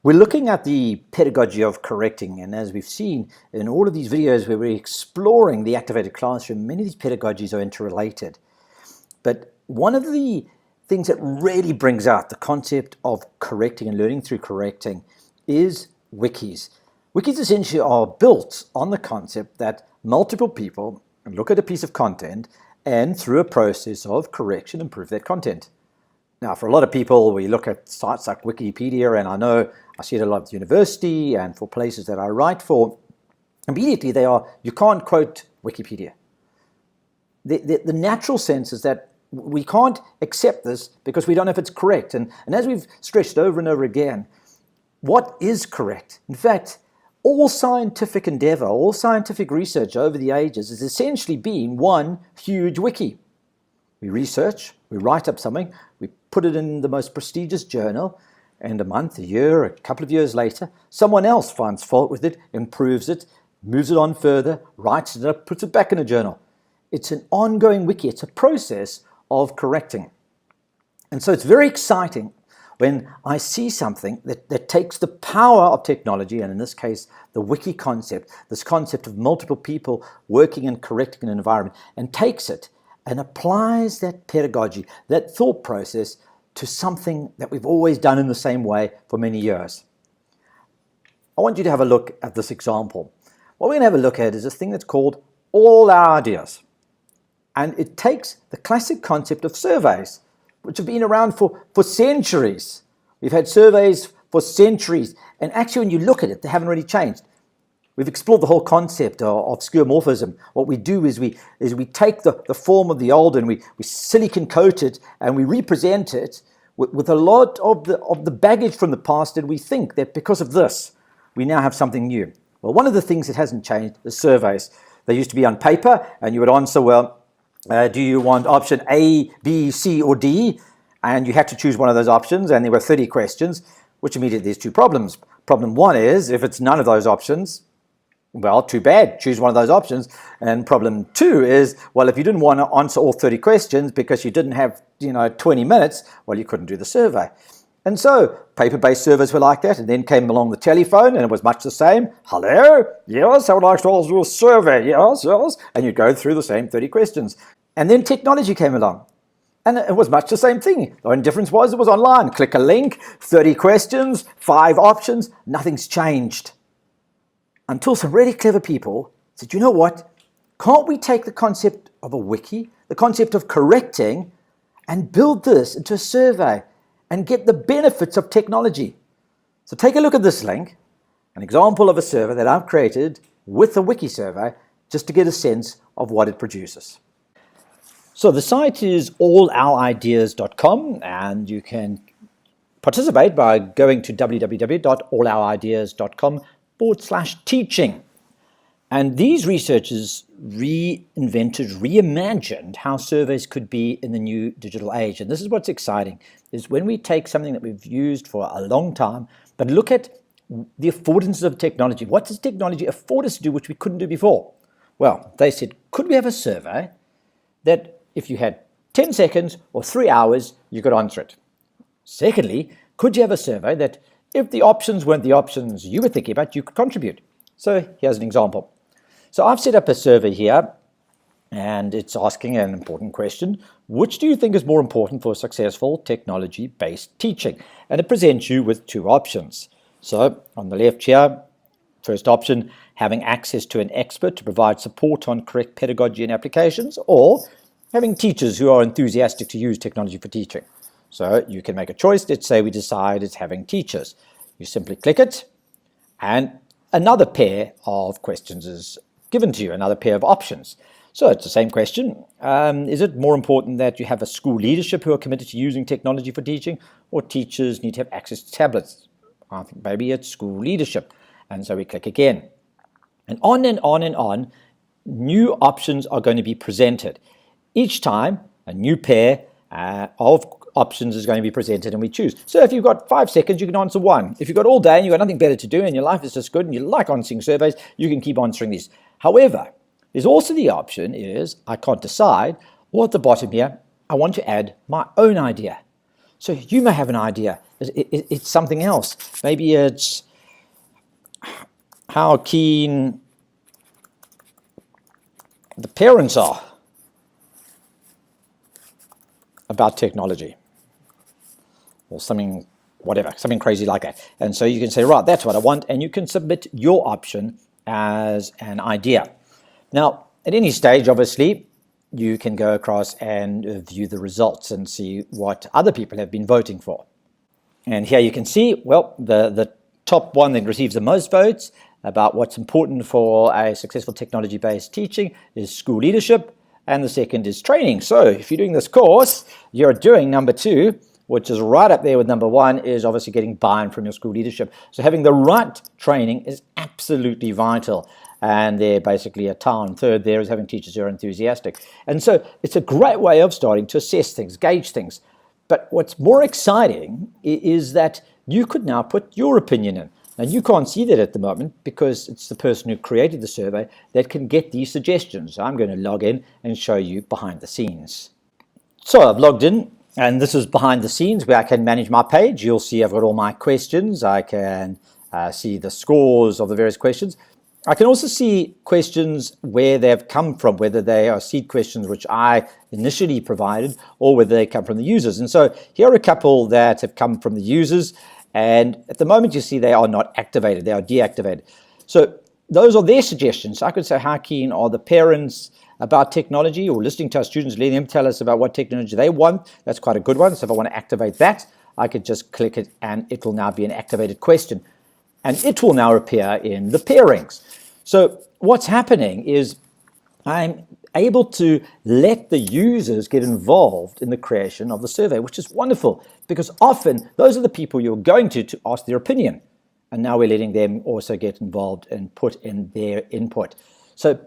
We're looking at the pedagogy of correcting, and as we've seen in all of these videos where we're exploring the activated classroom, many of these pedagogies are interrelated. But one of the things that really brings out the concept of correcting and learning through correcting is wikis. Wikis essentially are built on the concept that multiple people look at a piece of content and through a process of correction improve that content. Now, for a lot of people, we look at sites like Wikipedia, and I know I see it a lot at the university and for places that I write for. Immediately you can't quote Wikipedia. The natural sense is that we can't accept this because we don't know if it's correct. And as we've stressed over and over again, what is correct? In fact, all scientific endeavor, all scientific research over the ages has essentially been one huge wiki. We research, we write up something, we put it in the most prestigious journal, and a month, a year, a couple of years later, someone else finds fault with it, improves it, moves it on further, writes it up, puts it back in a journal. It's an ongoing wiki. It's a process of correcting. And so it's very exciting when I see something that takes the power of technology, and in this case, the wiki concept, this concept of multiple people working and correcting an environment, and takes it and applies that pedagogy, that thought process, to something that we've always done in the same way for many years. I want you to have a look at this example. What we're going to have a look at is this thing that's called AllOurIdeas. And it takes the classic concept of surveys, which have been around for centuries. We've had surveys for centuries, and actually when you look at it, they haven't really changed. We've explored the whole concept of skeuomorphism. What we do is we take the form of the old and we silicon coat it and we represent it with a lot of the baggage from the past, and we think that because of this, we now have something new. Well, one of the things that hasn't changed is surveys. They used to be on paper, and you would answer, well, do you want option A, B, C, or D? And you had to choose one of those options, and there were 30 questions, which immediately there's two problems. Problem one is, if it's none of those options, well, too bad, choose one of those options. And problem two is, well, if you didn't want to answer all 30 questions because you didn't have 20 minutes, well, you couldn't do the survey. And so paper-based surveys were like that, and then came along the telephone, and it was much the same. Hello? Yes, I would like to do a survey. Yes, yes. And you'd go through the same 30 questions. And then technology came along, and it was much the same thing. The only difference was it was online. Click a link, 30 questions, 5 options, nothing's changed. Until some really clever people said, you know what? Can't we take the concept of a wiki, the concept of correcting, and build this into a survey and get the benefits of technology? So take a look at this link, an example of a survey that I've created with a wiki survey, just to get a sense of what it produces. So the site is AllOurIdeas.com, and you can participate by going to www.allourideas.com/teaching. And these researchers reimagined how surveys could be in the new digital age. And this is what's exciting, is when we take something that we've used for a long time, but look at the affordances of technology. What does technology afford us to do which we couldn't do before? Well, they said, could we have a survey that if you had 10 seconds or 3 hours, you could answer it? Secondly, could you have a survey that if the options weren't the options you were thinking about, you could contribute? So here's an example. So I've set up a survey here, and it's asking an important question. Which do you think is more important for successful technology-based teaching? And it presents you with 2 options. So on the left here, first option, having access to an expert to provide support on correct pedagogy and applications, or having teachers who are enthusiastic to use technology for teaching. So you can make a choice. Let's say we decide it's having teachers. You simply click it, and another pair of questions is given to you, another pair of options. So it's the same question. Is it more important that you have a school leadership who are committed to using technology for teaching, or teachers need to have access to tablets? I think maybe it's school leadership. And so we click again. And on and on and on, new options are going to be presented. Each time, a new pair of options is going to be presented, and we choose. So if you've got 5 seconds, you can answer 1. If you've got all day and you've got nothing better to do and your life is just good and you like answering surveys, you can keep answering these. However, there's also the option is I can't decide, or at the bottom here, I want to add my own idea. So you may have an idea. It's something else. Maybe it's how keen the parents are about technology, or something, whatever, something crazy like that. And so you can say, right, that's what I want, and you can submit your option as an idea. Now, at any stage, obviously, you can go across and view the results and see what other people have been voting for. And here you can see, well, the top one that receives the most votes about what's important for a successful technology-based teaching is school leadership, and the second is training. So if you're doing this course, you're doing number 2, which is right up there with number 1, is obviously getting buy-in from your school leadership. So having the right training is absolutely vital. And they're basically a town. Third there is having teachers who are enthusiastic. And so it's a great way of starting to assess things, gauge things. But what's more exciting is that you could now put your opinion in. Now, you can't see that at the moment because it's the person who created the survey that can get these suggestions. I'm going to log in and show you behind the scenes. So I've logged in, and this is behind the scenes where I can manage my page. You'll see I've got all my questions. I can see the scores of the various questions. I can also see questions where they've come from, whether they are seed questions which I initially provided or whether they come from the users. And so here are a couple that have come from the users, and at the moment you see they are not activated, they are deactivated. So those are their suggestions. I could say, how keen are the parents about technology, or listening to our students, letting them tell us about what technology they want. That's quite a good one. So if I want to activate that, I could just click it and it will now be an activated question. And it will now appear in the pairings. So what's happening is I'm able to let the users get involved in the creation of the survey, which is wonderful, because often those are the people you're going to ask their opinion. And now we're letting them also get involved and put in their input. So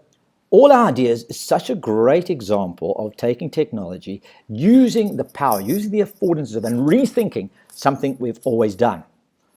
AllOurIdeas is such a great example of taking technology, using the power, using the affordances of, and rethinking something we've always done.